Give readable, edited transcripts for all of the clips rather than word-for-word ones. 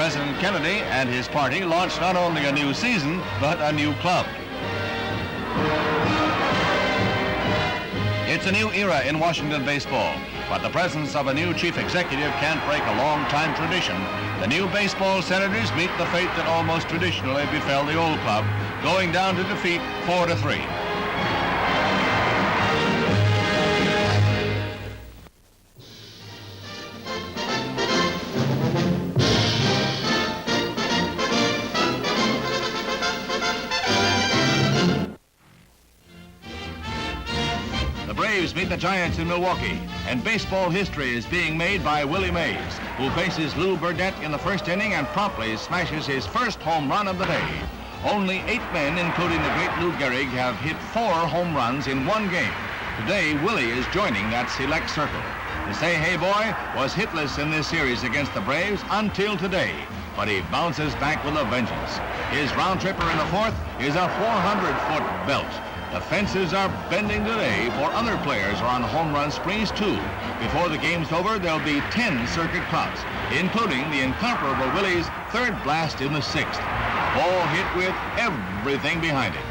President Kennedy and his party launched not only a new season, but a new club. It's a new era in Washington baseball, but the presence of a new chief executive can't break a long-time tradition. The new baseball Senators meet the fate that almost traditionally befell the old club, going down to defeat 4-3. Meet the Giants in Milwaukee, and baseball history is being made by Willie Mays, who faces Lou Burdett in the first inning and promptly smashes his first home run of the day. Only 8 men, including the great Lou Gehrig, have hit 4 home runs in one game. Today, Willie is joining that select circle. The Say-Hey Boy was hitless in this series against the Braves until today, but he bounces back with a vengeance. His round tripper in the fourth is a 400-foot belt. The fences are bending today, for other players are on home run sprees too. Before the game's over, there'll be 10 circuit clubs, including the incomparable Willie's third blast in the 6th. Ball hit with everything behind it.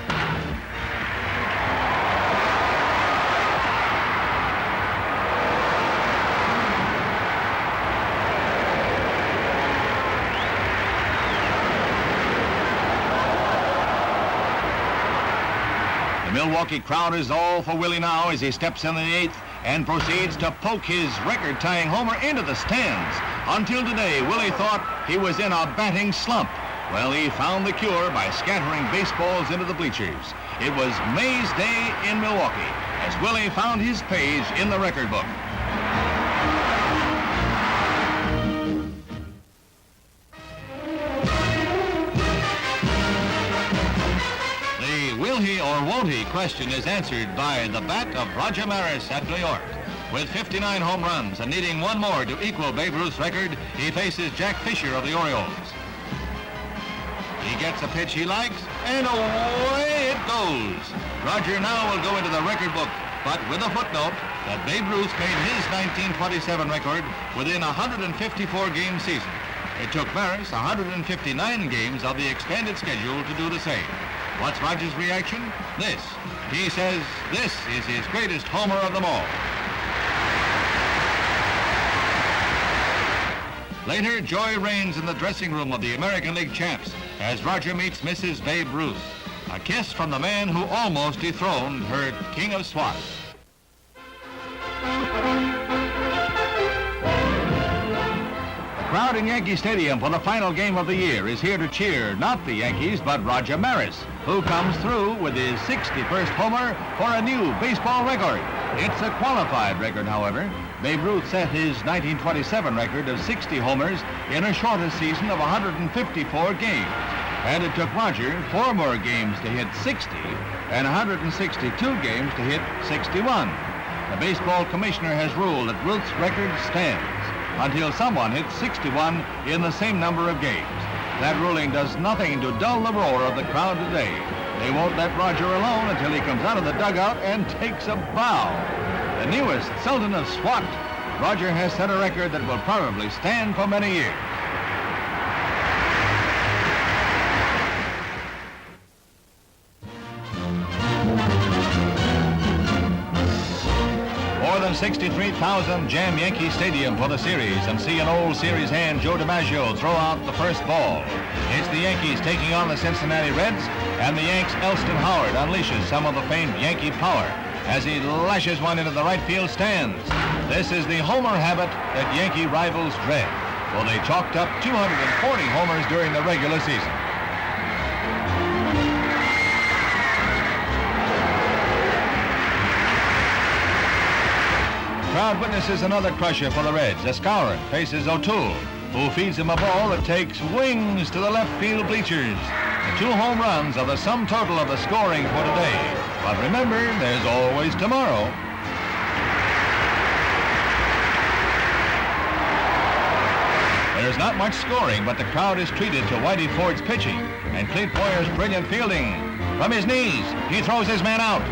The Milwaukee crowd is all for Willie now as he steps in the 8th and proceeds to poke his record-tying homer into the stands. Until today, Willie thought he was in a batting slump. Well, he found the cure by scattering baseballs into the bleachers. It was Mays Day in Milwaukee as Willie found his page in the record book. Will he or won't he question is answered by the bat of Roger Maris at New York. With 59 home runs and needing one more to equal Babe Ruth's record, he faces Jack Fisher of the Orioles. He gets a pitch he likes, and away it goes. Roger now will go into the record book, but with a footnote that Babe Ruth made his 1927 record within a 154-game season. It took Maris 159 games of the expanded schedule to do the same. What's Roger's reaction? This. He says this is his greatest homer of them all. Later, joy reigns in the dressing room of the American League champs as Roger meets Mrs. Babe Ruth. A kiss from the man who almost dethroned her King of Swat. The crowd in Yankee Stadium for the final game of the year is here to cheer not the Yankees, but Roger Maris, who comes through with his 61st homer for a new baseball record. It's a qualified record, however. Babe Ruth set his 1927 record of 60 homers in a shorter season of 154 games. And it took Roger 4 more games to hit 60 and 162 games to hit 61. The baseball commissioner has ruled that Ruth's record stands until someone hits 61 in the same number of games. That ruling does nothing to dull the roar of the crowd today. They won't let Roger alone until he comes out of the dugout and takes a bow. The newest Sultan of Swat, Roger has set a record that will probably stand for many years. More than 63,000 jam Yankee Stadium for the series and see an old series hand, Joe DiMaggio, throw out the first ball. It's the Yankees taking on the Cincinnati Reds, and the Yanks' Elston Howard unleashes some of the famed Yankee power as he lashes one into the right field stands. This is the homer habit that Yankee rivals dread. Well, they chalked up 240 homers during the regular season. Crowd witnesses another crusher for the Reds. Escaurin faces O'Toole, who feeds him a ball that takes wings to the left field bleachers. The 2 home runs are the sum total of the scoring for today. But remember, there's always tomorrow. There's not much scoring, but the crowd is treated to Whitey Ford's pitching and Clete Boyer's brilliant fielding. From his knees, he throws his man out.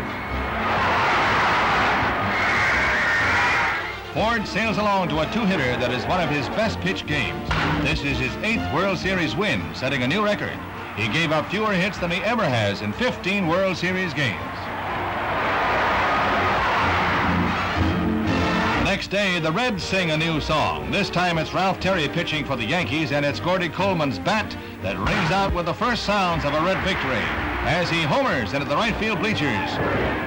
Ford sails along to a two-hitter that is one of his best pitch games. This is his 8th World Series win, setting a new record. He gave up fewer hits than he ever has in 15 World Series games. Next day, the Reds sing a new song. This time it's Ralph Terry pitching for the Yankees, and it's Gordy Coleman's bat that rings out with the first sounds of a Red victory as he homers into the right field bleachers.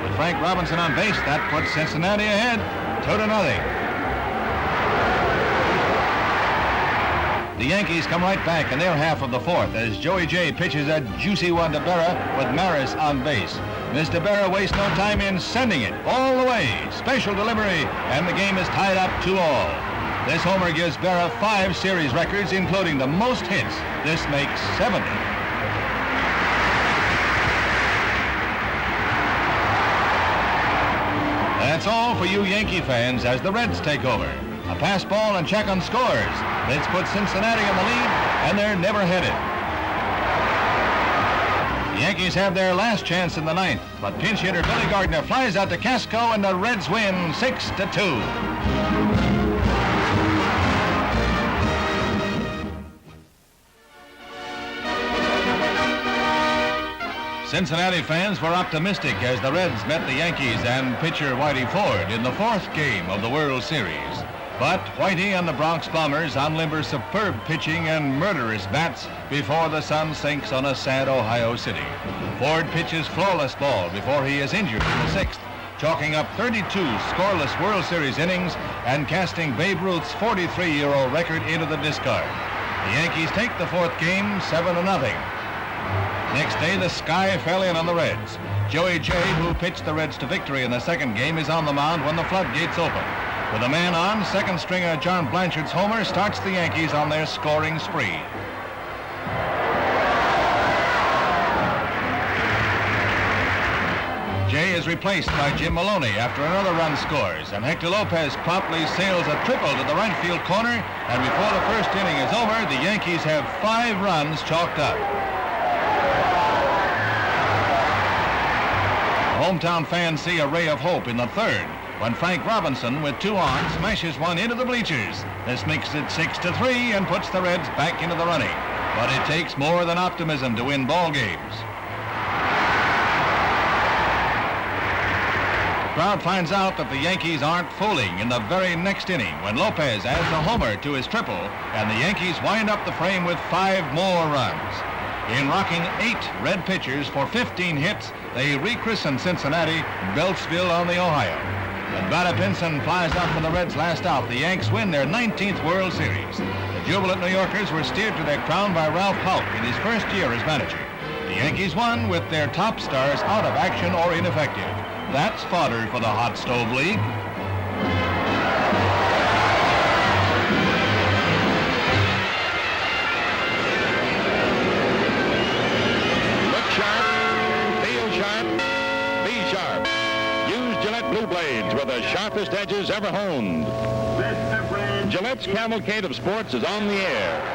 With Frank Robinson on base, that puts Cincinnati ahead 2-0. The Yankees come right back in their half of the fourth as Joey J pitches a juicy one to Berra with Maris on base. Mr. Berra wastes no time in sending it all the way. Special delivery, and the game is tied up 2-2. This homer gives Berra 5 series records, including the most hits. This makes 70. That's all for you Yankee fans as the Reds take over. A pass ball and Chacon scores. This puts Cincinnati in the lead, and they're never headed. The Yankees have their last chance in the 9th, but pinch hitter Billy Gardner flies out to Casco, and the Reds win 6-2. Cincinnati fans were optimistic as the Reds met the Yankees and pitcher Whitey Ford in the 4th game of the World Series. But Whitey and the Bronx Bombers unlimber superb pitching and murderous bats before the sun sinks on a sad Ohio City. Ford pitches flawless ball before he is injured in the 6th, chalking up 32 scoreless World Series innings and casting Babe Ruth's 43-year-old record into the discard. The Yankees take the 4th game 7-0. Next day, the sky fell in on the Reds. Joey J, who pitched the Reds to victory in the 2nd game, is on the mound when the floodgates open. With a man on, second stringer John Blanchard's homer starts the Yankees on their scoring spree. Jay is replaced by Jim Maloney after another run scores, and Hector Lopez promptly sails a triple to the right field corner, and before the 1st inning is over, the Yankees have 5 runs chalked up. Hometown fans see a ray of hope in the 3rd when Frank Robinson, with 2 on, smashes one into the bleachers. This makes it 6-3 and puts the Reds back into the running. But it takes more than optimism to win ball games. The crowd finds out that the Yankees aren't fooling in the very next inning when Lopez adds a homer to his triple, and the Yankees wind up the frame with 5 more runs. In rocking 8 Red pitchers for 15 hits, they rechristen Cincinnati Beltsville on the Ohio. When Bada Pinson flies out for the Reds last out, the Yanks win their 19th World Series. The jubilant New Yorkers were steered to their crown by Ralph Houk in his first year as manager. The Yankees won with their top stars out of action or ineffective. That's fodder for the Hot Stove League. Blue blades with the sharpest edges ever honed. Gillette's cavalcade of sports is on the air.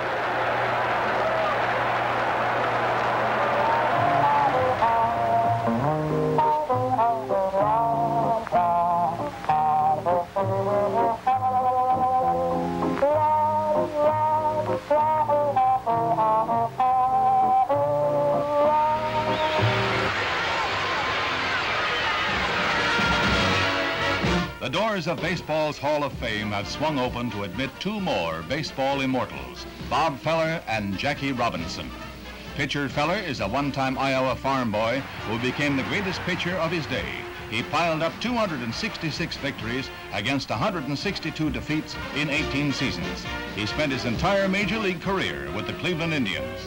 The doors of baseball's Hall of Fame have swung open to admit 2 more baseball immortals, Bob Feller and Jackie Robinson. Pitcher Feller is a one-time Iowa farm boy who became the greatest pitcher of his day. He piled up 266 victories against 162 defeats in 18 seasons. He spent his entire major league career with the Cleveland Indians.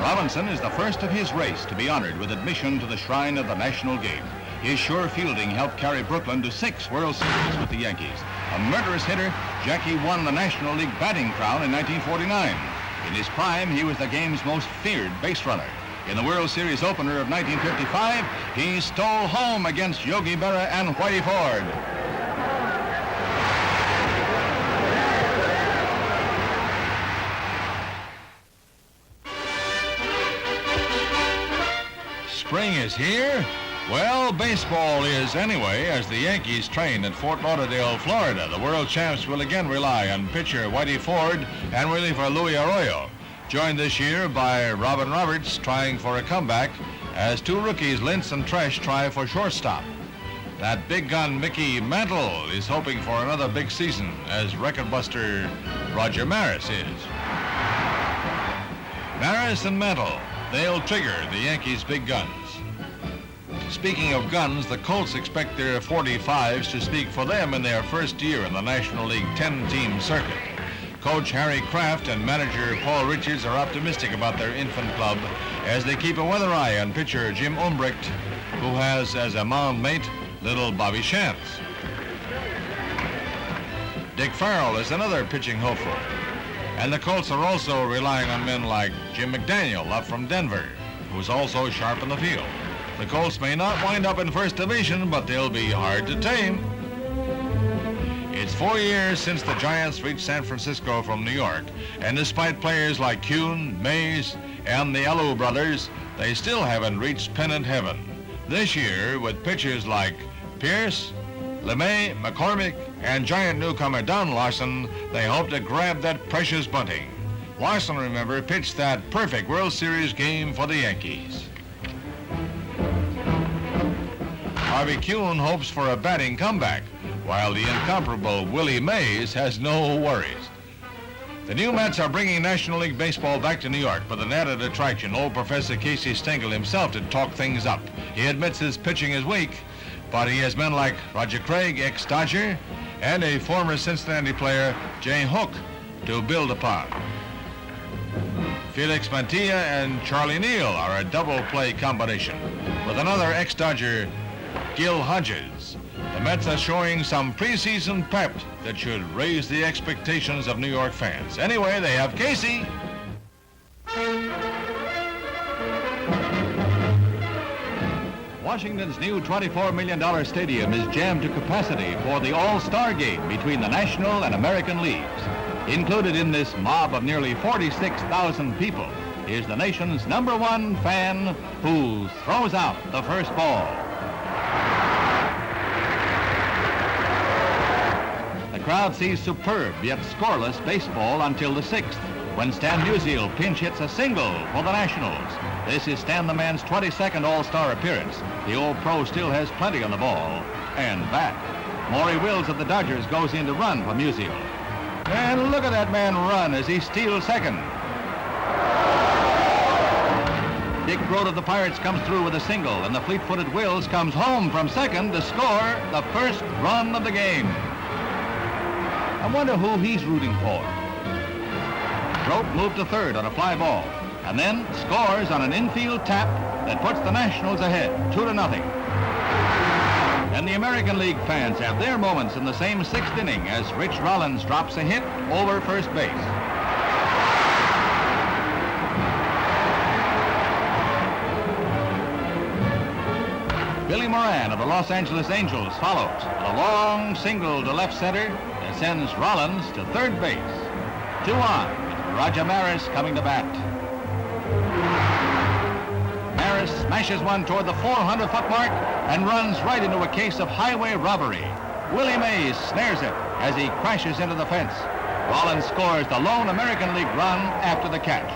Robinson is the first of his race to be honored with admission to the shrine of the national game. His sure fielding helped carry Brooklyn to 6 World Series with the Yankees. A murderous hitter, Jackie won the National League batting crown in 1949. In his prime, he was the game's most feared base runner. In the World Series opener of 1955, he stole home against Yogi Berra and Whitey Ford. Spring is here, Well, baseball is anyway, as the Yankees train at Fort Lauderdale, Florida. The world champs will again rely on pitcher Whitey Ford and reliever Luis Arroyo, joined this year by Robin Roberts trying for a comeback as two rookies, Lintz and Tresh, try for shortstop. That big gun Mickey Mantle is hoping for another big season, as record buster Roger Maris is. Maris and Mantle, they'll trigger the Yankees' big guns. Speaking of guns, the Colts expect their 45s to speak for them in their first year in the National League 10-team circuit. Coach Harry Kraft and manager Paul Richards are optimistic about their infant club as they keep a weather eye on pitcher Jim Umbricht, who has as a mound mate little Bobby Shantz. Dick Farrell is another pitching hopeful. And the Colts are also relying on men like Jim McDaniel up from Denver, who's also sharp in the field. The Colts may not wind up in first division, but they'll be hard to tame. It's 4 years since the Giants reached San Francisco from New York, and despite players like Kuhn, Mays, and the Alou brothers, they still haven't reached pennant heaven. This year, with pitchers like Pierce, LeMay, McCormick, and Giant newcomer Don Larson, they hope to grab that precious bunting. Larson, remember, pitched that perfect World Series game for the Yankees. Harvey Kuhn hopes for a batting comeback, while the incomparable Willie Mays has no worries. The new Mets are bringing National League Baseball back to New York with an added attraction. Old Professor Casey Stengel himself to talk things up. He admits his pitching is weak, but he has men like Roger Craig, ex-Dodger, and a former Cincinnati player, Jay Hook, to build upon. Felix Mantilla and Charlie Neal are a double-play combination, with another ex-Dodger, Gil Hodges. The Mets are showing some preseason pep that should raise the expectations of New York fans. Anyway, they have Casey. Washington's new $24 million stadium is jammed to capacity for the All-Star game between the National and American Leagues. Included in this mob of nearly 46,000 people is the nation's #1 fan who throws out the first ball. The crowd sees superb yet scoreless baseball until the 6th, when Stan Musial pinch hits a single for the Nationals. This is Stan the Man's 22nd All-Star appearance. The old pro still has plenty on the ball and bat. Maury Wills of the Dodgers goes in to run for Musial. And look at that man run as he steals second. Dick Groat of the Pirates comes through with a single, and the fleet-footed Wills comes home from second to score the first run of the game. I wonder who he's rooting for. Groat moved to third on a fly ball, and then scores on an infield tap that puts the Nationals ahead, 2-0. And the American League fans have their moments in the same 6th inning as Rich Rollins drops a hit over first base. Billy Moran of the Los Angeles Angels follows a long single to left center that sends Rollins to third base. 2 on, Roger Maris coming to bat. Maris smashes one toward the 400-foot mark and runs right into a case of highway robbery. Willie Mays snares it as he crashes into the fence. Rollins scores the lone American League run after the catch.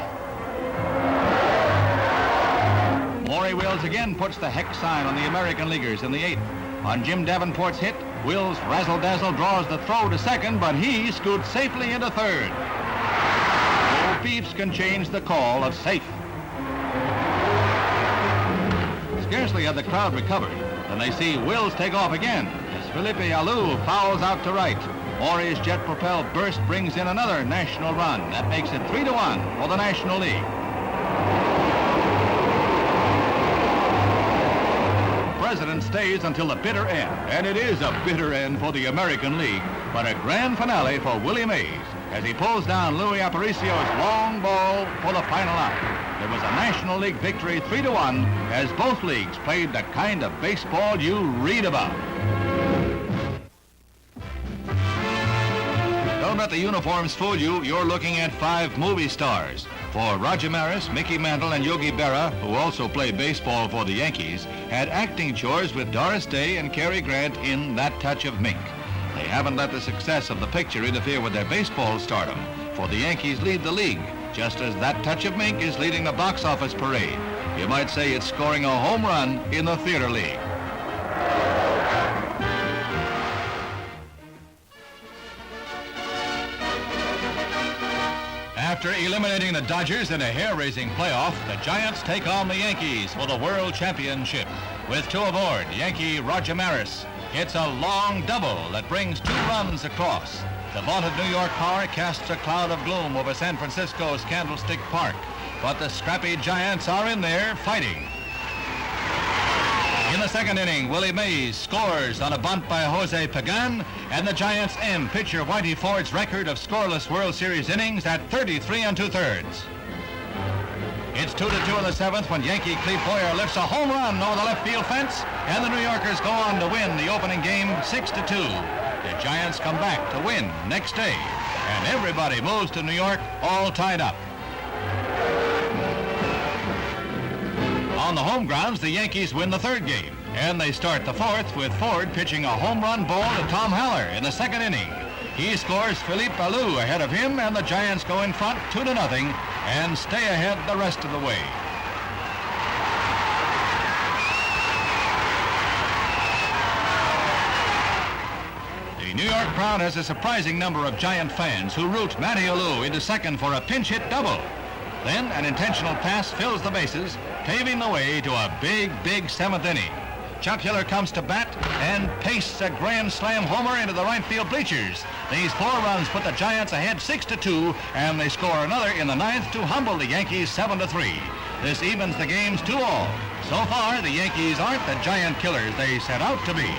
Maury Wills again puts the hex sign on the American Leaguers in the 8th. On Jim Davenport's hit, Wills razzle-dazzle draws the throw to second, but he scoots safely into third. No beefs can change the call of safe. Scarcely had the crowd recovered than they see Wills take off again as Felipe Alou fouls out to right. Maury's jet-propelled burst brings in another national run. That makes it 3-1 for the National League. The president stays until the bitter end, and it is a bitter end for the American League, but a grand finale for Willie Mays as he pulls down Louis Aparicio's long ball for the final out. There was a National League victory 3-1 as both leagues played the kind of baseball you read about. Don't let the uniforms fool you. You're looking at 5 movie stars. For Roger Maris, Mickey Mantle, and Yogi Berra, who also play baseball for the Yankees, had acting chores with Doris Day and Cary Grant in That Touch of Mink. They haven't let the success of the picture interfere with their baseball stardom, for the Yankees lead the league, just as That Touch of Mink is leading the box office parade. You might say it's scoring a home run in the theater league. After eliminating the Dodgers in a hair-raising playoff, the Giants take on the Yankees for the World Championship. With two aboard, Yankee Roger Maris hits a long double that brings 2 runs across. The vaunted New York power casts a cloud of gloom over San Francisco's Candlestick Park, but the scrappy Giants are in there fighting. In the second inning, Willie Mays scores on a bunt by Jose Pagan, and the Giants end pitcher Whitey Ford's record of scoreless World Series innings at 33 2/3. It's 2-2 in the 7th when Yankee Cleve Boyer lifts a home run over the left field fence, and the New Yorkers go on to win the opening game 6-2. The Giants come back to win next day, and everybody moves to New York all tied up. On the home grounds, the Yankees win the 3rd game, and they start the 4th with Ford pitching a home run ball to Tom Haller in the 2nd inning. He scores Philippe Alou ahead of him, and the Giants go in front 2-0 and stay ahead the rest of the way. The New York crowd has a surprising number of Giant fans who root Matty Alou into second for a pinch hit double. Then an intentional pass fills the bases, paving the way to a big 7th inning. Chuck Hiller comes to bat and pastes a grand slam homer into the right field bleachers. These 4 runs put the Giants ahead 6-2, and they score another in the 9th to humble the Yankees 7-3. This evens the games 2-all. So far, the Yankees aren't the giant killers they set out to be.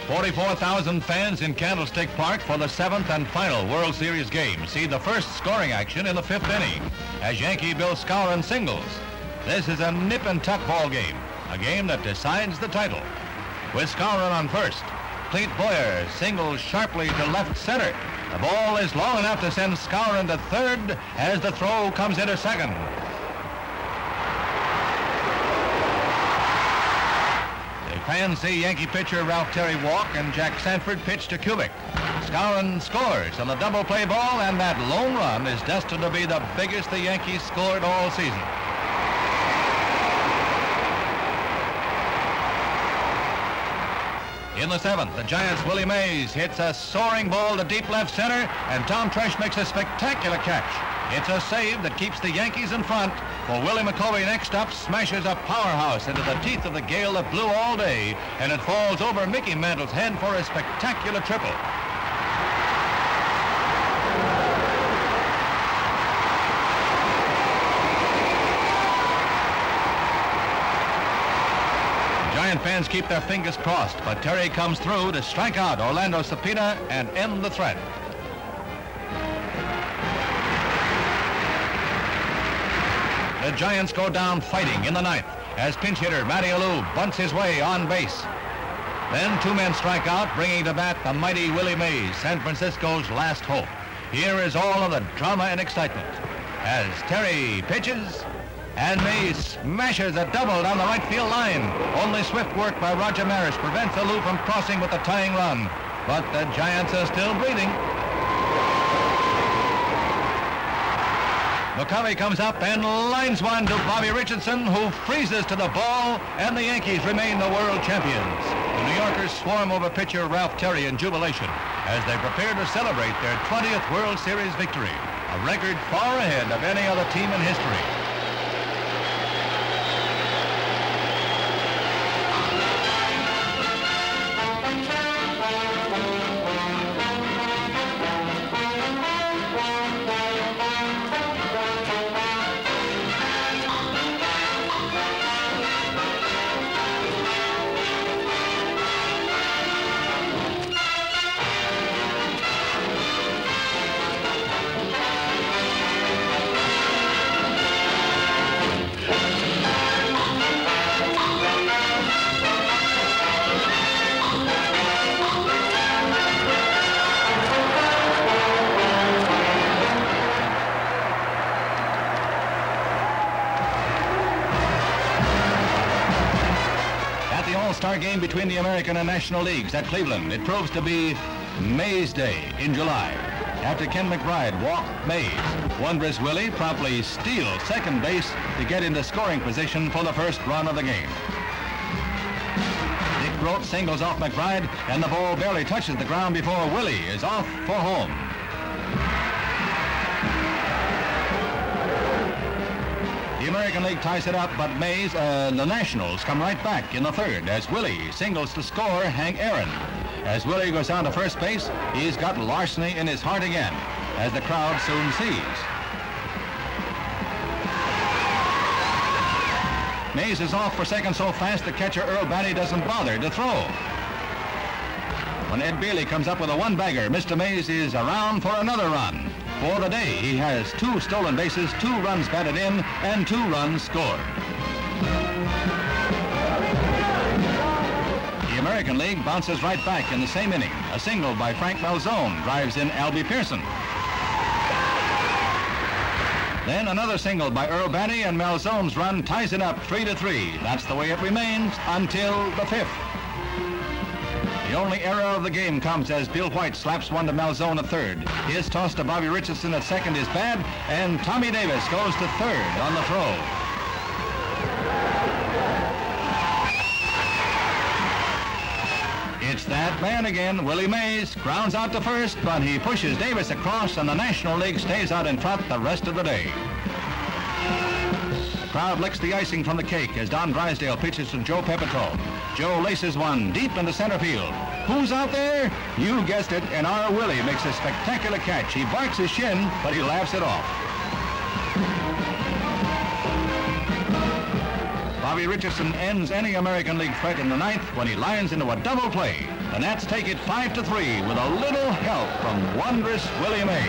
$44,000 fans in Candlestick Park for the 7th and final World Series game see the first scoring action in the 5th inning as Yankee Bill Skowron singles. This is a nip-and-tuck ball game, a game that decides the title. With Skowron on first, Cleve Boyer singles sharply to left center. The ball is long enough to send Skowron to 3rd as the throw comes into 2nd. Fans see Yankee pitcher Ralph Terry walk and Jack Sanford pitch to Kubik. Skowron scores on the double play ball, and that lone run is destined to be the biggest the Yankees scored all season. In the 7th, the Giants' Willie Mays hits a soaring ball to deep left center, and Tom Tresh makes a spectacular catch. It's a save that keeps the Yankees in front, for Willie McCovey next up smashes a powerhouse into the teeth of the gale that blew all day, and it falls over Mickey Mantle's head for a spectacular triple. Giant fans keep their fingers crossed, but Terry comes through to strike out Orlando Cepeda and end the threat. The Giants go down fighting in the 9th as pinch hitter Matty Alou bunts his way on base. Then 2 men strike out, bringing to bat the mighty Willie Mays, San Francisco's last hope. Here is all of the drama and excitement as Terry pitches and Mays smashes a double down the right field line. Only swift work by Roger Maris prevents Alou from crossing with the tying run, but the Giants are still breathing. McCovey comes up and lines one to Bobby Richardson, who freezes to the ball, and the Yankees remain the world champions. The New Yorkers swarm over pitcher Ralph Terry in jubilation as they prepare to celebrate their 20th World Series victory, a record far ahead of any other team in history. game between the American and National Leagues at Cleveland. It proves to be Mays Day in July. After Ken McBride walked Mays, wondrous Willie promptly steals second base to get into scoring position for the first run of the game. Dick Grote singles off McBride, and the ball barely touches the ground before Willie is off for home. The American League ties it up, but Mays, the Nationals come right back in the third as Willie singles to score Hank Aaron. As Willie goes down to first base, he's got larceny in his heart again, as the crowd soon sees. Mays is off for second so fast the catcher Earl Batty doesn't bother to throw. When Ed Bailey comes up with a one-bagger, Mr. Mays is around for another run. For the day, he has 2 stolen bases, 2 runs batted in, and 2 runs scored. The American League bounces right back in the same inning. A single by Frank Malzone drives in Albie Pearson. Then another single by Earl Batty, and Malzone's run ties it up 3-3. That's the way it remains until the 5th. The only error of the game comes as Bill White slaps one to Malzone at third. His toss to Bobby Richardson at second is bad, and Tommy Davis goes to third on the throw. It's that man again, Willie Mays, grounds out to first, but he pushes Davis across, and the National League stays out in front the rest of the day. The crowd licks the icing from the cake as Don Drysdale pitches to Joe Pepitone. Joe laces one deep into center field. Who's out there? You guessed it, and our Willie makes a spectacular catch. He barks his shin, but he laughs it off. Bobby Richardson ends any American League threat in the 9th when he lines into a double play. The Nats take it 5-3 with a little help from wondrous Willie Mays.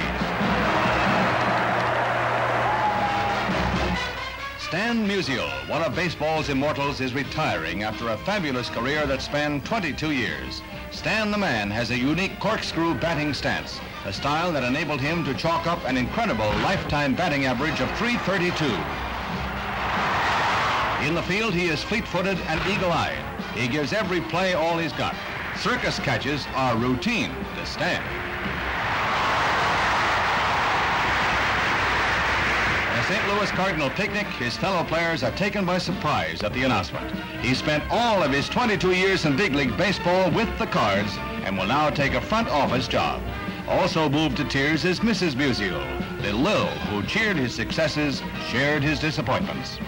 Stan Musial, one of baseball's immortals, is retiring after a fabulous career that spanned 22 years. Stan the Man has a unique corkscrew batting stance, a style that enabled him to chalk up an incredible lifetime batting average of .332. In the field, he is fleet-footed and eagle-eyed. He gives every play all he's got. Circus catches are routine to Stan. At a St. Louis Cardinal picnic, his fellow players are taken by surprise at the announcement. He spent all of his 22 years in big league baseball with the Cards and will now take a front office job. Also moved to tears is Mrs. Musial. The Lil, who cheered his successes, shared his disappointments.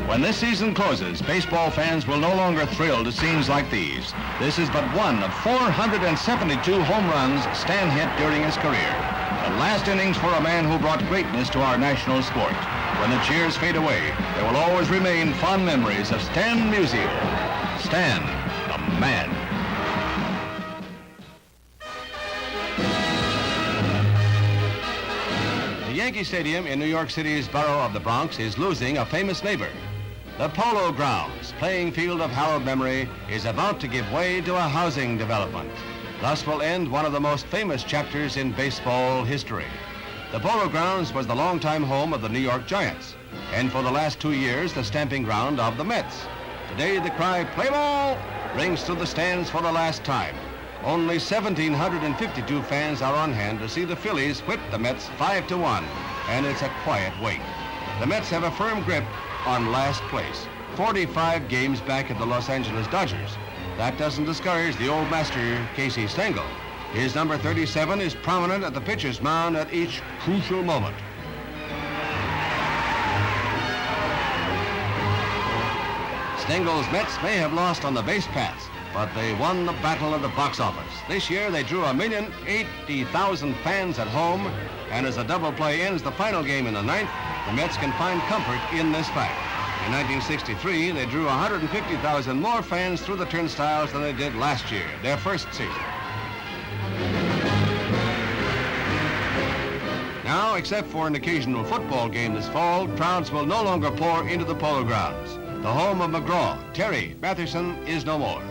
When this season closes, baseball fans will no longer thrill to scenes like these. This is but one of 472 home runs Stan hit during his career. The last innings for a man who brought greatness to our national sport. When the cheers fade away, there will always remain fond memories of Stan Musial. Stan, the man. The Yankee Stadium in New York City's borough of the Bronx is losing a famous neighbor. The Polo Grounds, playing field of hallowed memory, is about to give way to a housing development. Thus will end one of the most famous chapters in baseball history. The Polo Grounds was the longtime home of the New York Giants, and for the last 2 years, the stamping ground of the Mets. Today, the cry, "Play ball!" rings through the stands for the last time. Only 1,752 fans are on hand to see the Phillies whip the Mets 5-1, and it's a quiet wait. The Mets have a firm grip on last place, 45 games back at the Los Angeles Dodgers. That doesn't discourage the old master, Casey Stengel. His number 37 is prominent at the pitcher's mound at each crucial moment. Stengel's Mets may have lost on the base paths, but they won the battle of the box office. This year, they drew 1,080,000 fans at home, and as a double play ends the final game in the 9th, the Mets can find comfort in this fact. In 1963, they drew 150,000 more fans through the turnstiles than they did last year, their first season. Now, except for an occasional football game this fall, crowds will no longer pour into the Polo Grounds. The home of McGraw, Terry Mathewson, is no more.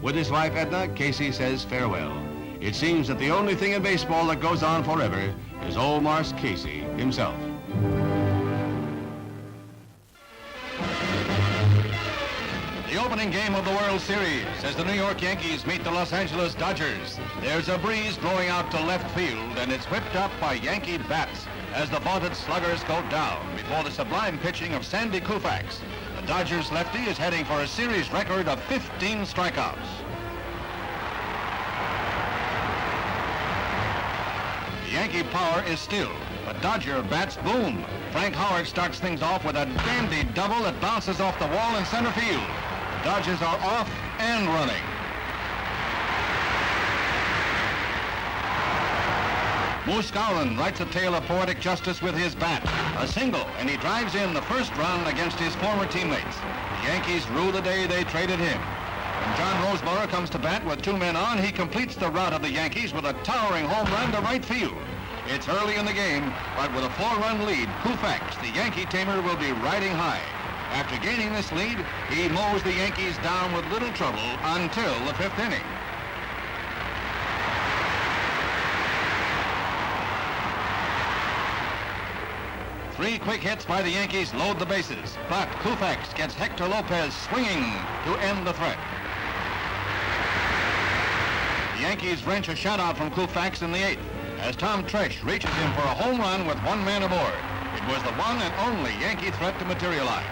With his wife Edna, Casey says farewell. It seems that the only thing in baseball that goes on forever is old Mars Casey himself. opening game of the World Series as the New York Yankees meet the Los Angeles Dodgers. There's a breeze blowing out to left field, and it's whipped up by Yankee bats as the vaunted sluggers go down before the sublime pitching of Sandy Koufax. The Dodgers lefty is heading for a series record of 15 strikeouts. The Yankee power is still, but Dodger bats boom. Frank Howard starts things off with a dandy double that bounces off the wall in center field. The Dodgers are off and running. Moose Gowron writes a tale of poetic justice with his bat. A single, and he drives in the first run against his former teammates. The Yankees rue the day they traded him. When John Roseborough comes to bat with two men on, he completes the rout of the Yankees with a towering home run to right field. It's early in the game, but with a 4-run lead, Koufax, the Yankee tamer, will be riding high. After gaining this lead, he mows the Yankees down with little trouble until the 5th inning. Three quick hits by the Yankees load the bases, but Koufax gets Hector Lopez swinging to end the threat. The Yankees wrench a shutout from Koufax in the 8th, as Tom Tresh reaches him for a home run with one man aboard. It was the one and only Yankee threat to materialize.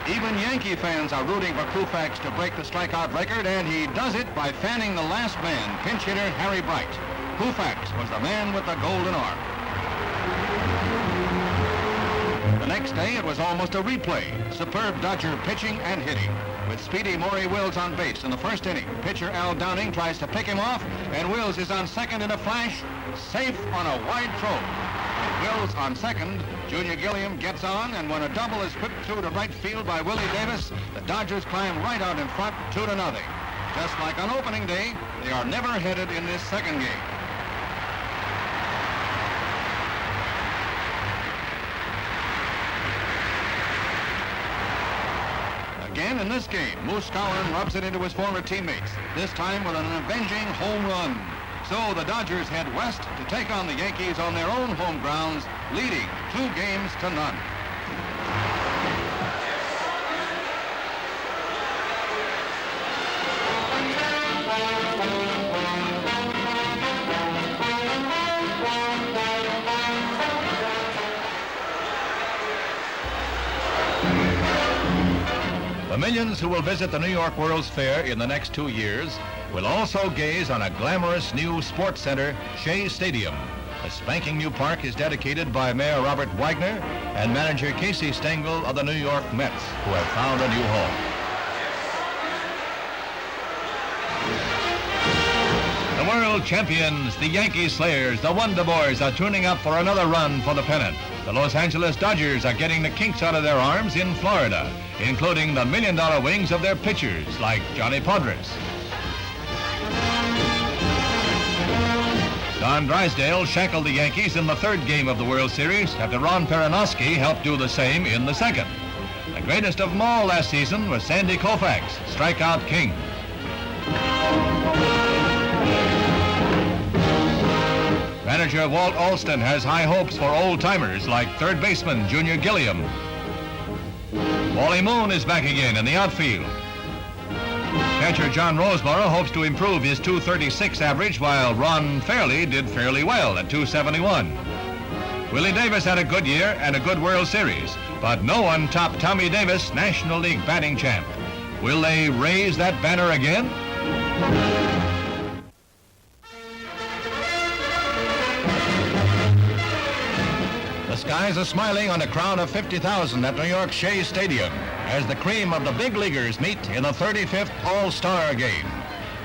Even Yankee fans are rooting for Koufax to break the strikeout record, and he does it by fanning the last man, pinch hitter Harry Bright. Koufax was the man with the golden arm. The next day, it was almost a replay. Superb Dodger pitching and hitting. With speedy Maury Wills on base in the first inning, pitcher Al Downing tries to pick him off, and Wills is on second in a flash, safe on a wide throw. With Wills on second, Junior Gilliam gets on, and when a double is whipped through to right field by Willie Davis, the Dodgers climb right out in front, 2-0. Just like on opening day, they are never headed in this second game. Again in this game, Moose Gowron rubs it into his former teammates, this time with an avenging home run. So the Dodgers head west to take on the Yankees on their own home grounds, leading 2-0. The millions who will visit the New York World's Fair in the next 2 years will also gaze on a glamorous new sports center, Shea Stadium. The spanking new park is dedicated by Mayor Robert Wagner and manager Casey Stengel of the New York Mets, who have found a new home. The world champions, the Yankee Slayers, the Wonder Boys are tuning up for another run for the pennant. The Los Angeles Dodgers are getting the kinks out of their arms in Florida, including the million-dollar wings of their pitchers like Johnny Podres. Don Drysdale shackled the Yankees in the 3rd game of the World Series after Ron Peronowski helped do the same in the 2nd. The greatest of them all last season was Sandy Koufax, strikeout king. Manager Walt Alston has high hopes for old-timers like third baseman Junior Gilliam. Wally Moon is back again in the outfield. Catcher John Roseborough hopes to improve his .236 average, while Ron Fairley did fairly well at .271. Willie Davis had a good year and a good World Series, but no one topped Tommy Davis, National League batting champ. Will they raise that banner again? The skies are smiling on a crowd of 50,000 at New York Shea Stadium as the cream of the big leaguers meet in the 35th All-Star game.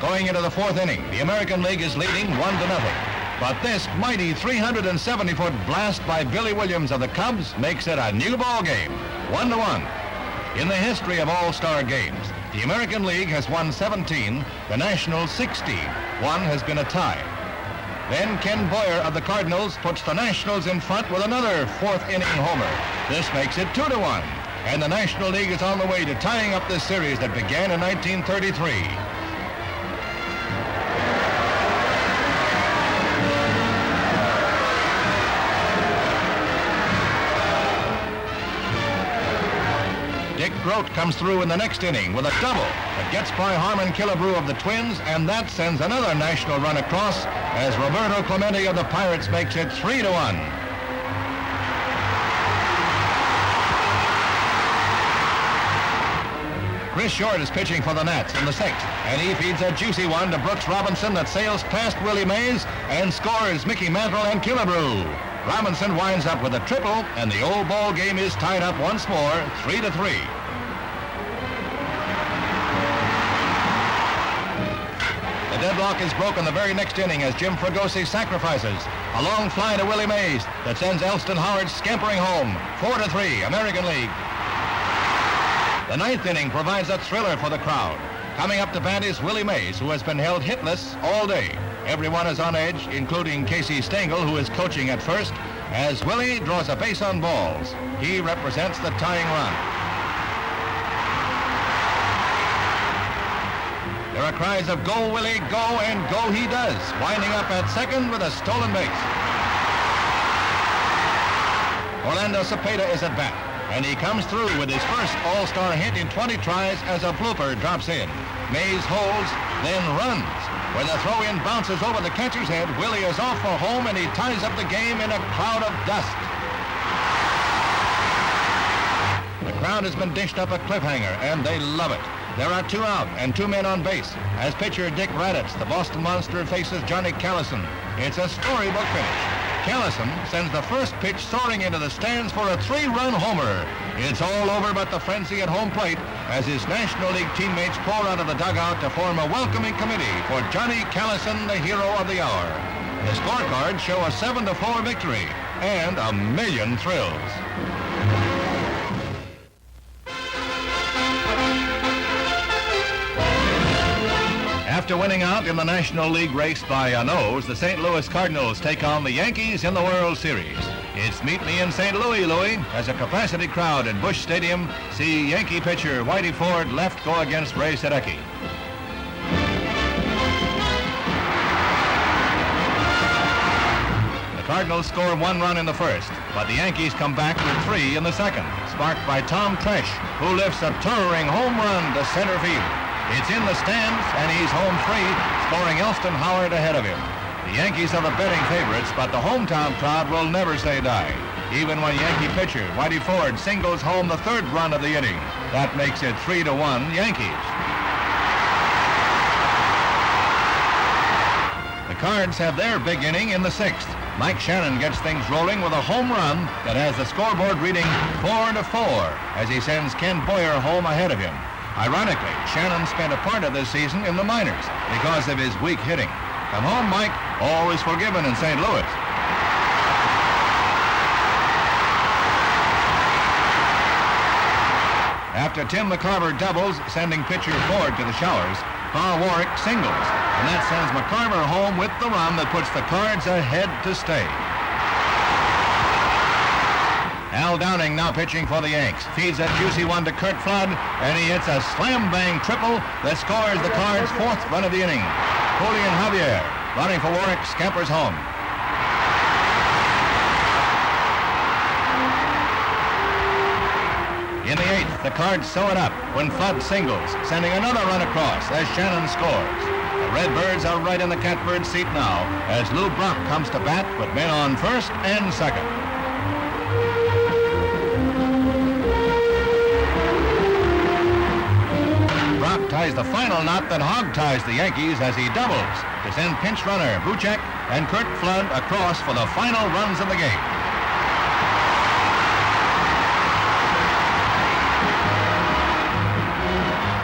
Going into the 4th inning, the American League is leading 1-0. But this mighty 370-foot blast by Billy Williams of the Cubs makes it a new ball game, 1-1. In the history of All-Star games, the American League has won 17, the Nationals 60. One has been a tie. Then Ken Boyer of the Cardinals puts the Nationals in front with another 4th inning homer. This makes it 2-1. And the National League is on the way to tying up this series that began in 1933. Grote comes through in the next inning with a double that gets by Harmon Killebrew of the Twins, and that sends another national run across as Roberto Clemente of the Pirates makes it 3-1. Chris Short is pitching for the Nats in the sixth, and he feeds a juicy one to Brooks Robinson that sails past Willie Mays and scores Mickey Mantle and Killebrew. Robinson winds up with a triple, and the old ball game is tied up once more, 3-3. The deadlock is broken the very next inning as Jim Fregosi sacrifices. A long fly to Willie Mays that sends Elston Howard scampering home, 4-3, American League. The ninth inning provides a thriller for the crowd. Coming up to bat is Willie Mays, who has been held hitless all day. Everyone is on edge, including Casey Stengel, who is coaching at first, as Willie draws a base on balls. He represents the tying run. There are cries of "Go, Willie, go," and go he does, winding up at second with a stolen base. Orlando Cepeda is at bat, and he comes through with his first all-star hit in 20 tries as a blooper drops in. Mays holds, then runs. When the throw-in bounces over the catcher's head, Willie is off for home, and he ties up the game in a cloud of dust. The crowd has been dished up a cliffhanger, and they love it. There are 2 out and 2 men on base as pitcher Dick Raditz, the Boston Monster, faces Johnny Callison. It's a storybook finish. Callison sends the first pitch soaring into the stands for a 3-run homer. It's all over but the frenzy at home plate as his National League teammates pour out of the dugout to form a welcoming committee for Johnny Callison, the hero of the hour. The scorecards show a 7-4 victory and a million thrills. After winning out in the National League race by a nose, the St. Louis Cardinals take on the Yankees in the World Series. It's Meet Me in St. Louis, as a capacity crowd in Busch Stadium see Yankee pitcher Whitey Ford left go against Ray Sadecki. The Cardinals score 1 run in the first, but the Yankees come back with 3 in the second, sparked by Tom Tresh, who lifts a towering home run to center field. It's in the stands, and he's home free, scoring Elston Howard ahead of him. The Yankees are the betting favorites, but the hometown crowd will never say die. Even when Yankee pitcher Whitey Ford singles home the 3rd run of the inning. That makes it 3-1 Yankees. The Cards have their big inning in the 6th. Mike Shannon gets things rolling with a home run that has the scoreboard reading 4-4 as he sends Ken Boyer home ahead of him. Ironically, Shannon spent a part of this season in the minors because of his weak hitting. Come home, Mike. Always forgiven in St. Louis. After Tim McCarver doubles, sending pitcher Ford to the showers, Pa Warwick singles, and that sends McCarver home with the run that puts the Cards ahead to stay. Al Downing now pitching for the Yanks. Feeds a juicy one to Curt Flood, and he hits a slam-bang triple that scores the Cards' 4th run of the inning. Julian Javier, running for Warwick, scampers home. In the 8th, the Cards sew it up when Flood singles, sending another run across as Shannon scores. The Redbirds are right in the catbird seat now as Lou Brock comes to bat with men on first and second. Brock ties the final knot that hog-ties the Yankees as he doubles to send pinch runner Buchek and Curt Flood across for the final runs of the game.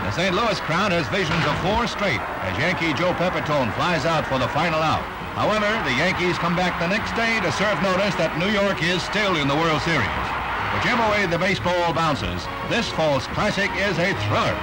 The St. Louis crowd has visions of 4 straight as Yankee Joe Pepitone flies out for the final out. However, the Yankees come back the next day to serve notice that New York is still in the World Series. Whichever way the baseball bounces, this fall's classic is a thriller.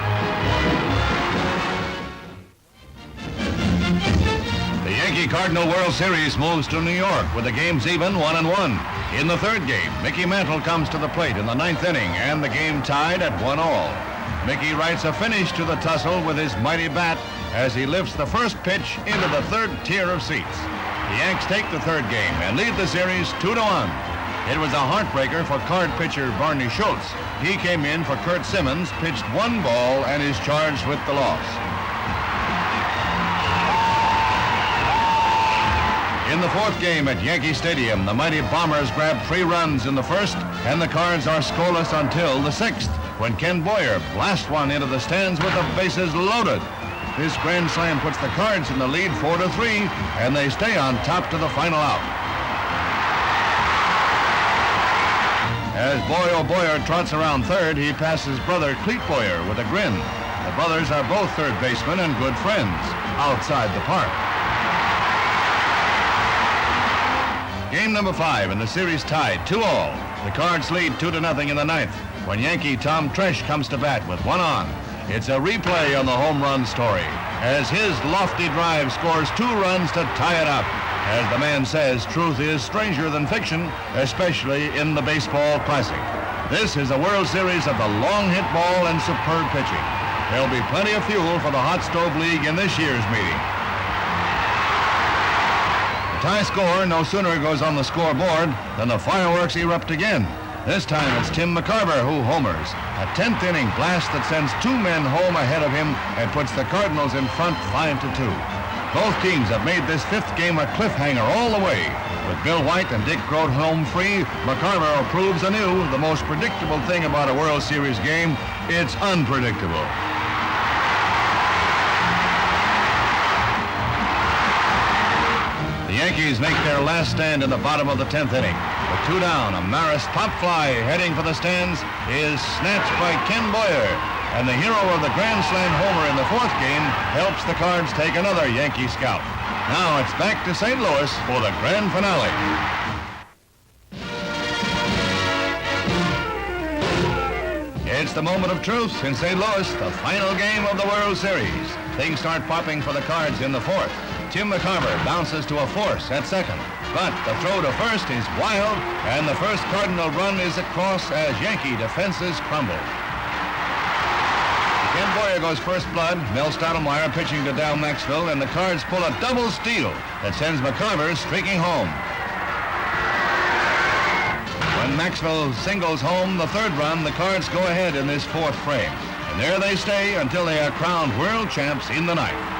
The Yankee-Cardinal World Series moves to New York with the games even 1-1. In the 3rd game, Mickey Mantle comes to the plate in the 9th inning and the game tied at 1-1. Mickey writes a finish to the tussle with his mighty bat as he lifts the first pitch into the 3rd tier of seats. The Yanks take the 3rd game and lead the series 2-1. It was a heartbreaker for card pitcher Barney Schultz. He came in for Curt Simmons, pitched 1 ball, and is charged with the loss. In the 4th game at Yankee Stadium, the mighty Bombers grabbed 3 runs in the 1st, and the Cards are scoreless until the 6th, when Ken Boyer blasts one into the stands with the bases loaded. This grand slam puts the Cards in the lead 4-3, and they stay on top to the final out. As Boyo Boyer trots around third, he passes brother Cleet Boyer with a grin. The brothers are both third basemen and good friends outside the park. Game number 5, and the series tied 2-all. The Cards lead 2-0 in the 9th when Yankee Tom Tresh comes to bat with 1 on. It's a replay on the home run story as his lofty drive scores 2 runs to tie it up. As the man says, truth is stranger than fiction, especially in the baseball classic. This is a World Series of the long hit ball and superb pitching. There'll be plenty of fuel for the Hot Stove League in this year's meeting. The tie score no sooner goes on the scoreboard than the fireworks erupt again. This time it's Tim McCarver who homers. A 10th inning blast that sends 2 men home ahead of him and puts the Cardinals in front 5-2. Both teams have made this 5th game a cliffhanger all the way. With Bill White and Dick Groat home free, McCarver proves anew the most predictable thing about a World Series game, it's unpredictable. The Yankees make their last stand in the bottom of the 10th inning. With 2 down, a Maris pop fly heading for the stands is snatched by Ken Boyer. And the hero of the Grand Slam homer in the 4th game helps the Cards take another Yankee scalp. Now it's back to St. Louis for the grand finale. It's the moment of truth in St. Louis, the final game of the World Series. Things start popping for the Cards in the 4th. Tim McCarver bounces to a force at second, but the throw to first is wild, and the first Cardinal run is across as Yankee defenses crumble. Ken Boyer goes first blood, Mel Stottlemyre pitching to Dal Maxwell, and the Cards pull a double steal that sends McCarver streaking home. When Maxwell singles home the 3rd run, the Cards go ahead in this 4th frame. And there they stay until they are crowned world champs in the 9th.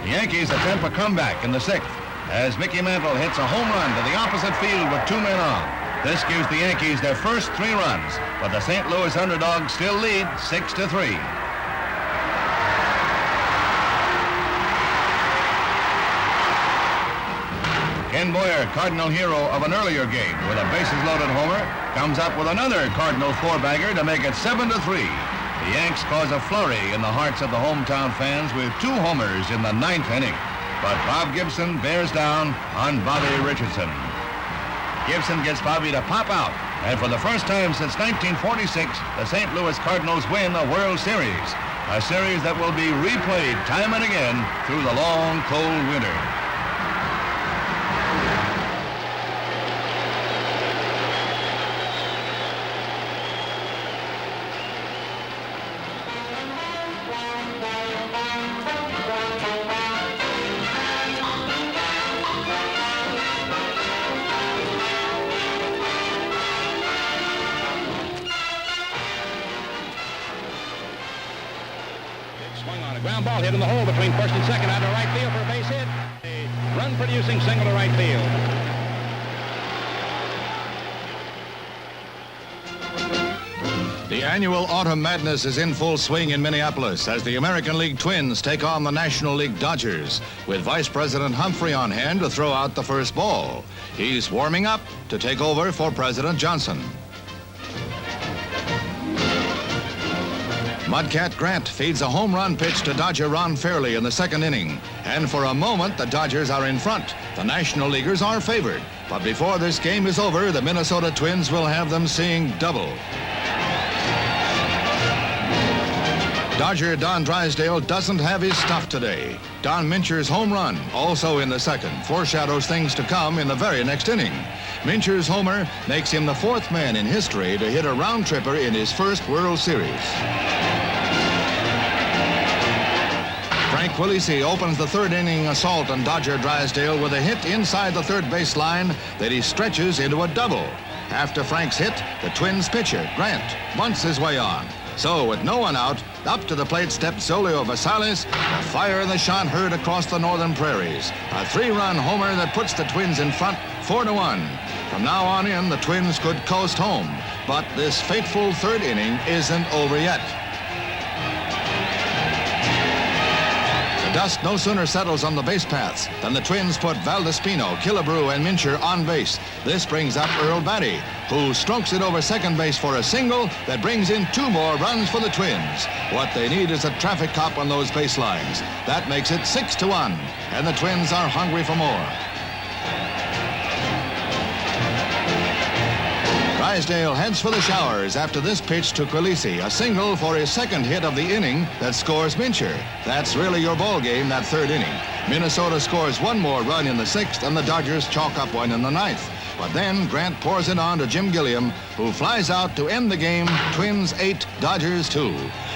The Yankees attempt a comeback in the 6th as Mickey Mantle hits a home run to the opposite field with 2 men on. This gives the Yankees their first 3 runs, but the St. Louis underdogs still lead 6-3. Ken Boyer, Cardinal hero of an earlier game with a bases-loaded homer, comes up with another Cardinal 4-bagger to make it 7-3. The Yanks cause a flurry in the hearts of the hometown fans with 2 homers in the 9th inning. But Bob Gibson bears down on Bobby Richardson. Gibson gets Bobby to pop out, and for the first time since 1946, the St. Louis Cardinals win a World Series, a series that will be replayed time and again through the long, cold winter. Swung on a ground ball hit in the hole between first and second out to right field for a base hit. A run-producing single to right field. The annual Autumn Madness is in full swing in Minneapolis as the American League Twins take on the National League Dodgers, with Vice President Humphrey on hand to throw out the first ball. He's warming up to take over for President Johnson. Mudcat Grant feeds a home run pitch to Dodger Ron Fairley in the 2nd inning. And for a moment, the Dodgers are in front. The National Leaguers are favored. But before this game is over, the Minnesota Twins will have them seeing double. Dodger Don Drysdale doesn't have his stuff today. Don Mincher's home run, also in the 2nd, foreshadows things to come in the very next inning. Mincher's homer makes him the 4th man in history to hit a round tripper in his first World Series. Frank Willise opens the third inning assault on Dodger Drysdale with a hit inside the third base line that he stretches into a double. After Frank's hit, the Twins pitcher, Grant, bunts his way on. So with no one out, up to the plate steps Zolio Vasales, the fire in the shot heard across the northern prairies. A 3-run homer that puts the Twins in front 4-1. From now on in, the Twins could coast home. But this fateful third inning isn't over yet. The dust no sooner settles on the base paths than the Twins put Valdespino, Killebrew, and Mincher on base. This brings up Earl Batty, who strokes it over second base for a single that brings in 2 more runs for the Twins. What they need is a traffic cop on those baselines. That makes it 6-1, and the Twins are hungry for more. Drysdale heads for the showers after this pitch to Quilisi, a single for his second hit of the inning that scores Mincher. That's really your ball game, that third inning. Minnesota scores 1 more run in the 6th, and the Dodgers chalk up 1 in the 9th. But then Grant pours it on to Jim Gilliam, who flies out to end the game, Twins 8, Dodgers 2.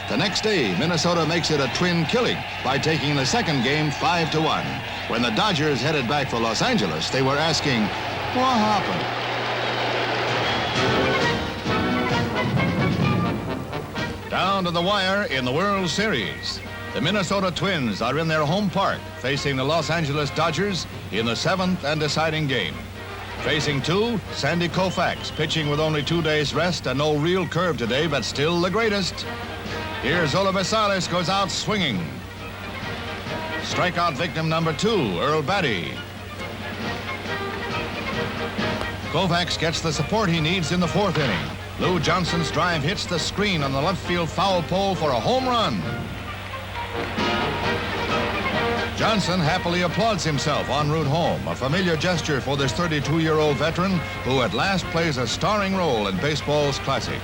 The next day, Minnesota makes it a twin killing by taking the second game 5-1. When the Dodgers headed back for Los Angeles, they were asking, what happened? Down to the wire in the World Series. The Minnesota Twins are in their home park facing the Los Angeles Dodgers in the 7th and deciding game. Facing 2, Sandy Koufax, pitching with only 2 days rest and no real curve today, but still the greatest. Here, Zola Vasales goes out swinging. Strikeout victim number 2, Earl Batty. Koufax gets the support he needs in the 4th inning. Lou Johnson's drive hits the screen on the left field foul pole for a home run. Johnson happily applauds himself en route home, a familiar gesture for this 32-year-old veteran who at last plays a starring role in baseball's classic.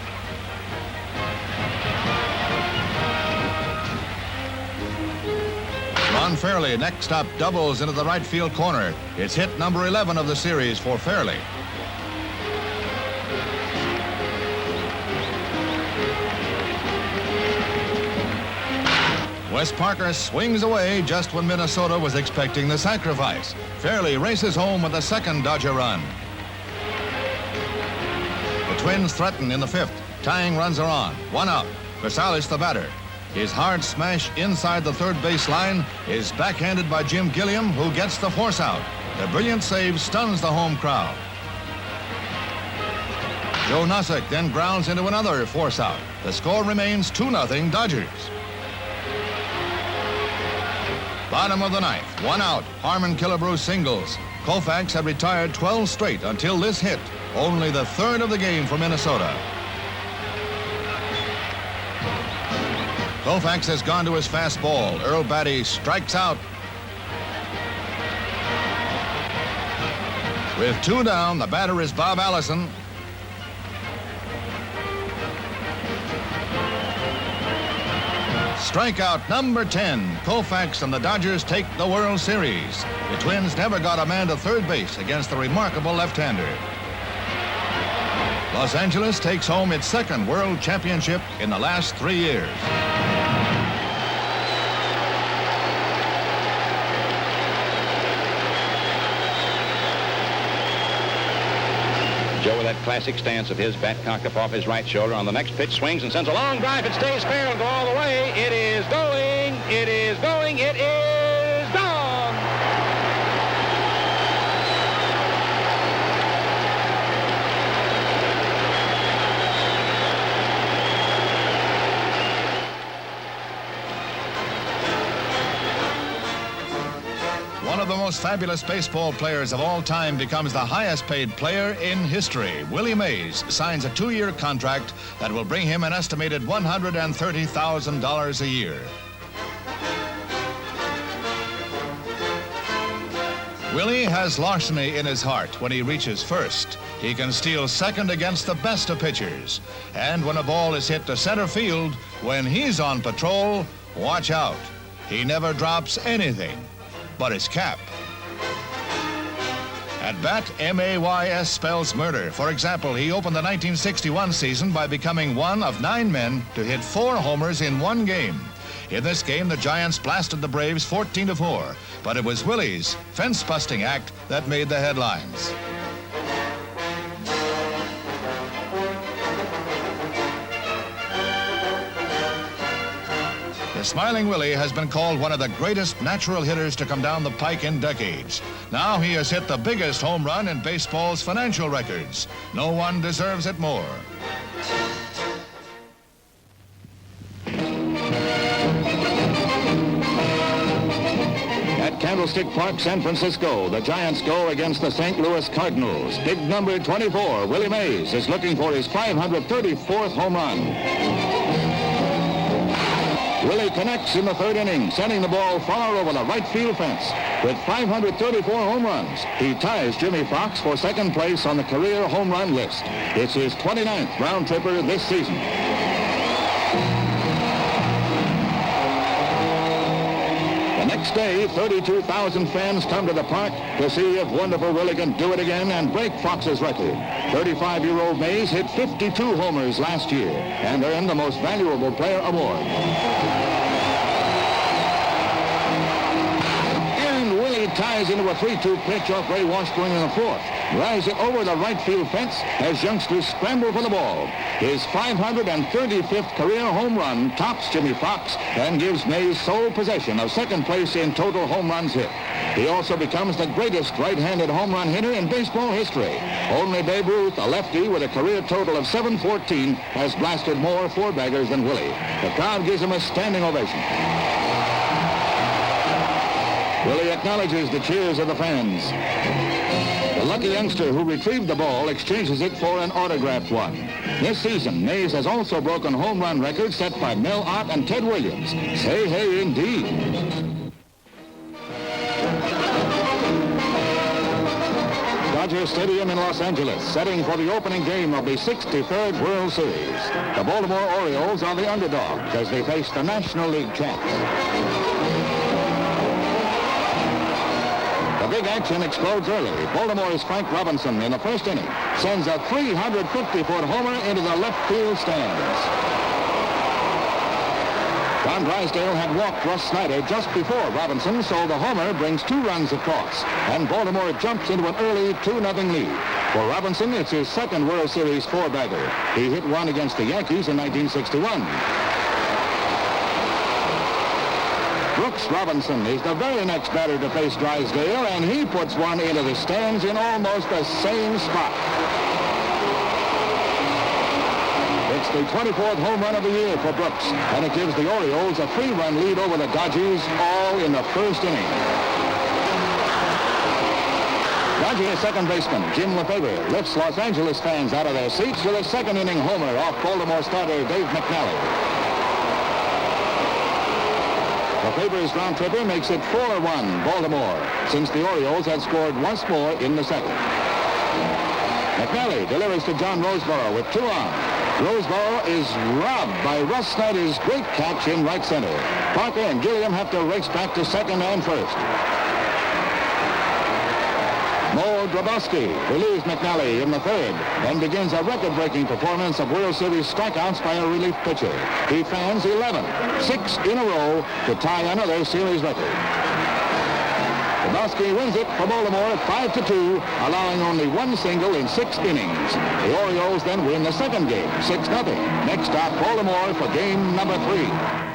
Ron Fairley next up doubles into the right field corner. It's hit number 11 of the series for Fairley. Wes Parker swings away just when Minnesota was expecting the sacrifice. Fairley races home with the second Dodger run. The Twins threaten in the 5th. Tying runs are on. 1 out. Vasales the batter. His hard smash inside the third base line is backhanded by Jim Gilliam, who gets the force out. The brilliant save stuns the home crowd. Joe Nossick then grounds into another force out. The score remains 2-0 Dodgers. Bottom of the 9th, 1 out. Harmon Killebrew singles. Koufax had retired 12 straight until this hit, only the 3rd of the game for Minnesota. Koufax has gone to his fastball. Earl Batty strikes out. With 2 down, the batter is Bob Allison. Strikeout number 10. Koufax and the Dodgers take the World Series. The Twins never got a man to third base against the remarkable left-hander. Los Angeles takes home its 2nd World Championship in the last 3 years. Joe with that classic stance of his, bat cocked up off his right shoulder. On the next pitch, swings and sends a long drive. It stays fair and go all the way. It is going. It is going. It is gone. One of the most fabulous baseball players of all time becomes the highest paid player in history. Willie Mays signs a 2-year contract that will bring him an estimated $130,000 a year. Willie has larceny in his heart when he reaches first. He can steal second against the best of pitchers. And when a ball is hit to center field, when he's on patrol, watch out. He never drops anything but his cap. At bat, M-A-Y-S spells murder. For example, he opened the 1961 season by becoming one of 9 men to hit 4 homers in 1 game. In this game, the Giants blasted the Braves 14-4, but it was Willie's fence-busting act that made the headlines. The Smiling Willie has been called one of the greatest natural hitters to come down the pike in decades. Now he has hit the biggest home run in baseball's financial records. No one deserves it more. At Candlestick Park, San Francisco, the Giants go against the St. Louis Cardinals. Big number 24, Willie Mays, is looking for his 534th home run. Willie connects in the third inning, sending the ball far over the right field fence. With 534 home runs, he ties Jimmy Foxx for second place on the career home run list. It's his 29th round tripper this season. The next day, 32,000 fans come to the park to see if wonderful Willie can do it again and break Fox's record. 35-year-old Mays hit 52 homers last year and earned the Most Valuable Player award. And Willie ties into a 3-2 pitch off Ray Washburn in the fourth. Drives it over the right field fence as youngsters scramble for the ball. His 535th career home run tops Jimmy Foxx and gives Mays sole possession of second place in total home runs hit. He also becomes the greatest right-handed home run hitter in baseball history. Only Babe Ruth, a lefty with a career total of 714, has blasted more four-baggers than Willie. The crowd gives him a standing ovation. Willie acknowledges the cheers of the fans. The lucky youngster who retrieved the ball exchanges it for an autographed one. This season, Mays has also broken home run records set by Mel Ott and Ted Williams. Say hey indeed. Dodger Stadium in Los Angeles, setting for the opening game of the 63rd World Series. The Baltimore Orioles are the underdogs as they face the National League champs. Big action explodes early. Baltimore's Frank Robinson in the first inning sends a 350-foot homer into the left field stands. Don Drysdale had walked Russ Snyder just before Robinson, so the homer brings 2 runs across, and Baltimore jumps into an early 2-0 lead. For Robinson, it's his second World Series four-bagger. He hit one against the Yankees in 1961. Brooks Robinson is the very next batter to face Drysdale, and he puts one into the stands in almost the same spot. It's the 24th home run of the year for Brooks, and it gives the Orioles a 3-run lead over the Dodgers, all in the first inning. Dodgers second baseman Jim Lefebvre lifts Los Angeles fans out of their seats with a second inning homer off Baltimore starter Dave McNally. Lefebvre's round tripper makes it 4-1 Baltimore, since the Orioles had scored once more in the second. McNally delivers to John Roseboro with 2 on. Roseboro is robbed by Russ Snyder's great catch in right center. Parker and Gilliam have to race back to second and first. Mo Grabowski relieves McNally in the third and begins a record-breaking performance of World Series strikeouts by a relief pitcher. He fans 11, 6 in a row to tie another series record. Grabowski wins it for Baltimore at 5-2, allowing only 1 single in 6 innings. The Orioles then win the second game, 6-0. Next stop, Baltimore for game number 3.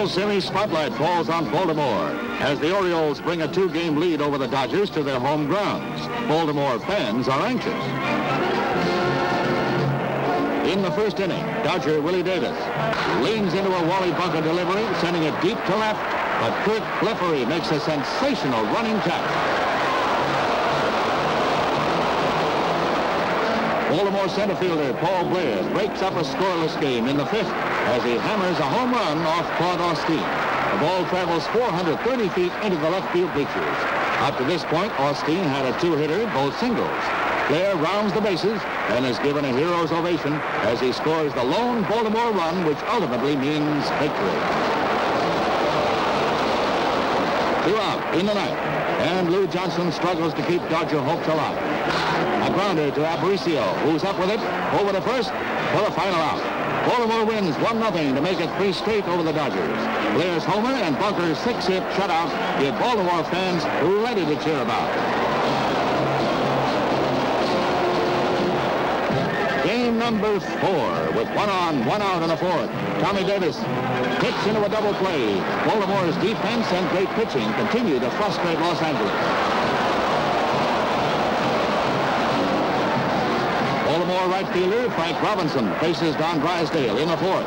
Series spotlight falls on Baltimore as the Orioles bring a 2-game lead over the Dodgers to their home grounds. Baltimore fans are anxious. In the first inning, Dodger Willie Davis leans into a Wally Bunker delivery, sending it deep to left, but Kurt Blefary makes a sensational running catch. Baltimore center fielder Paul Blair breaks up a scoreless game in the 5th as he hammers a home run off Claude Osteen. The ball travels 430 feet into the left field bleachers. Up to this point, Osteen had a 2-hitter, both singles. Blair rounds the bases and is given a hero's ovation as he scores the lone Baltimore run, which ultimately means victory. 2 out. in the ninth. And Lou Johnson struggles to keep Dodger hopes alive. A grounder to Aparicio, who's up with it, over to first for the final out. Baltimore wins 1-0 to make it 3 straight over the Dodgers. Blair's homer and Bunker's 6-hit shutout give Baltimore fans plenty to cheer about. Game number 4 with 1 on, 1 out in the fourth. Tommy Davis hits into a double play. Baltimore's defense and great pitching continue to frustrate Los Angeles. Baltimore right fielder Frank Robinson faces Don Drysdale in the fourth.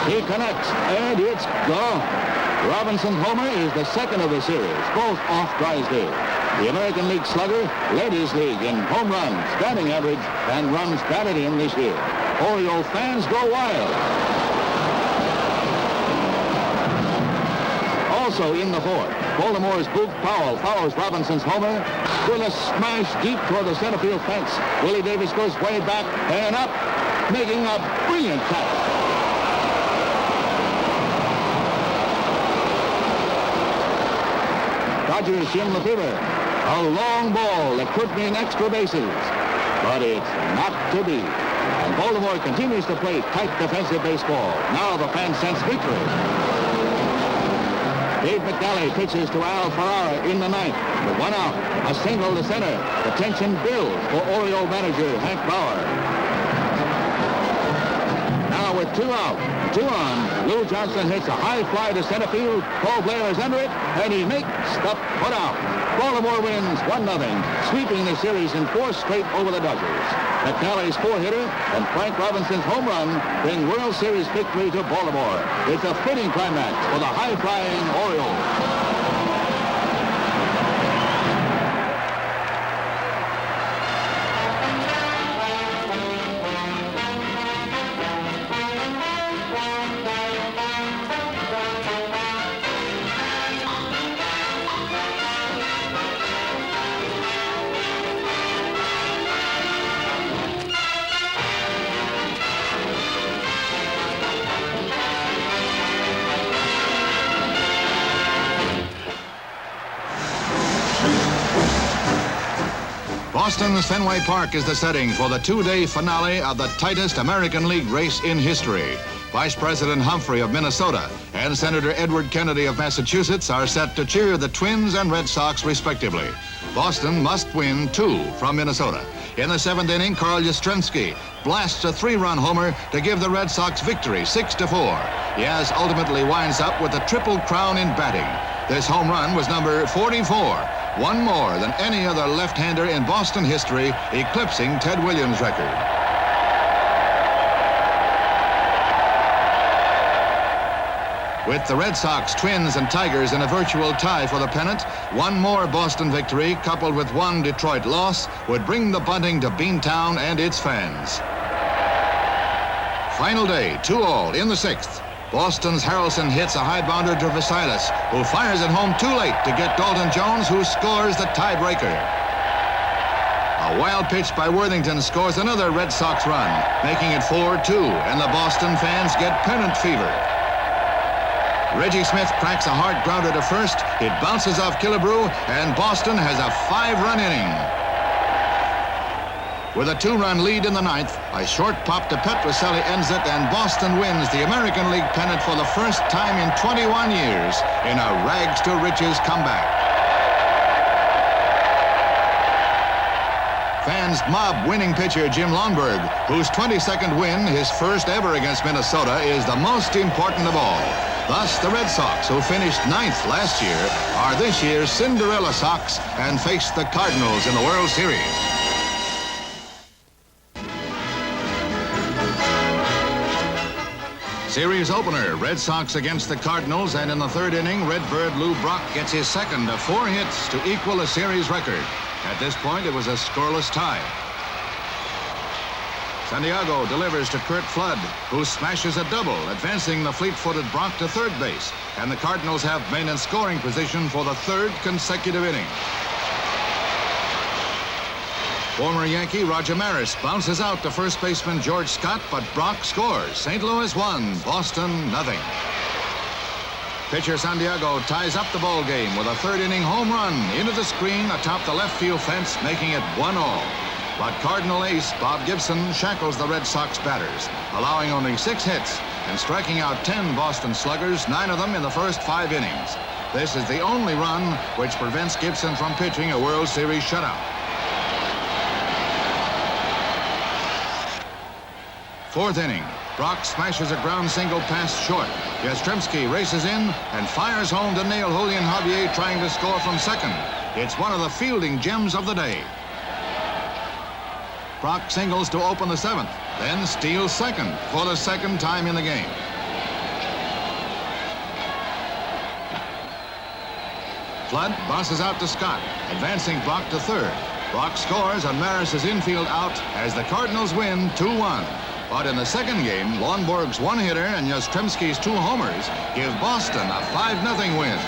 He connects, and it's gone. Robinson's homer is the second of the series, both off Drysdale. The American League slugger led his league in home runs, batting average, and runs batted in this year. Oriole fans go wild. Also in the fourth, Baltimore's Boog Powell follows Robinson's homer with a smash deep toward the center field fence. Willie Davis goes way back and up, making a brilliant catch. Dodgers Jim Lefebvre. A long ball that could mean extra bases, but it's not to be. And Baltimore continues to play tight defensive baseball. Now the fans sense victory. Dave McNally pitches to Al Ferrara in the ninth. With 1 out, a single to center. The tension builds for Oriole manager Hank Bauer. Now with 2 out, 2 on, Lou Johnson hits a high fly to center field. Paul Blair is under it, and he makes the put out. Baltimore wins 1-0, sweeping the series in 4 straight over the Dodgers. McNally's 4-hitter and Frank Robinson's home run bring World Series victory to Baltimore. It's a fitting climax for the high-flying Orioles. Boston's Fenway Park is the setting for the 2-day finale of the tightest American League race in history. Vice President Humphrey of Minnesota and Senator Edward Kennedy of Massachusetts are set to cheer the Twins and Red Sox respectively. Boston must win 2 from Minnesota. In the 7th inning, Carl Yastrzemski blasts a 3-run homer to give the Red Sox victory 6-4. Yaz ultimately winds up with the Triple Crown in batting. This home run was number 44. 1 more than any other left-hander in Boston history, eclipsing Ted Williams' record. With the Red Sox, Twins, and Tigers in a virtual tie for the pennant, 1 more Boston victory coupled with 1 Detroit loss would bring the bunting to Beantown and its fans. Final day, 2-all in the 6th. Boston's Harrelson hits a high bounder to Vasilis, who fires it home too late to get Dalton Jones, who scores the tiebreaker. A wild pitch by Worthington scores another Red Sox run, making it 4-2, and the Boston fans get pennant fever. Reggie Smith cracks a hard grounder to first. It bounces off Killebrew, and Boston has a 5-run inning. With a 2-run lead in the 9th, a short pop to Petroselli ends it, and Boston wins the American League pennant for the first time in 21 years in a rags-to-riches comeback. Fans mob winning pitcher Jim Longberg, whose 22nd win, his first ever against Minnesota, is the most important of all. Thus, the Red Sox, who finished 9th last year, are this year's Cinderella Sox and face the Cardinals in the World Series. Series opener, Red Sox against the Cardinals, and in the 3rd inning, Redbird Lou Brock gets his second of 4 hits to equal a series record. At this point, it was a scoreless tie. Santiago delivers to Curt Flood, who smashes a double, advancing the fleet-footed Brock to 3rd base, and the Cardinals have been in scoring position for the 3rd consecutive inning. Former Yankee Roger Maris bounces out to first baseman George Scott, but Brock scores. St. Louis 1, Boston 0. Pitcher Santiago ties up the ball game with a third-inning home run into the screen atop the left field fence, making it 1-all. But Cardinal ace Bob Gibson shackles the Red Sox batters, allowing only 6 hits and striking out 10 Boston sluggers, 9 of them in the first 5 innings. This is the only run which prevents Gibson from pitching a World Series shutout. 4th inning. Brock smashes a ground single past short. Yastrzemski races in and fires home to nail Julian Javier, trying to score from second. It's one of the fielding gems of the day. Brock singles to open the 7th, then steals second for the 2nd time in the game. Flood bosses out to Scott, advancing Brock to 3rd. Brock scores on Maris's infield out as the Cardinals win 2-1. But in the 2nd game, Lonborg's 1-hitter and Yastrzemski's 2 homers give Boston a 5-0 win.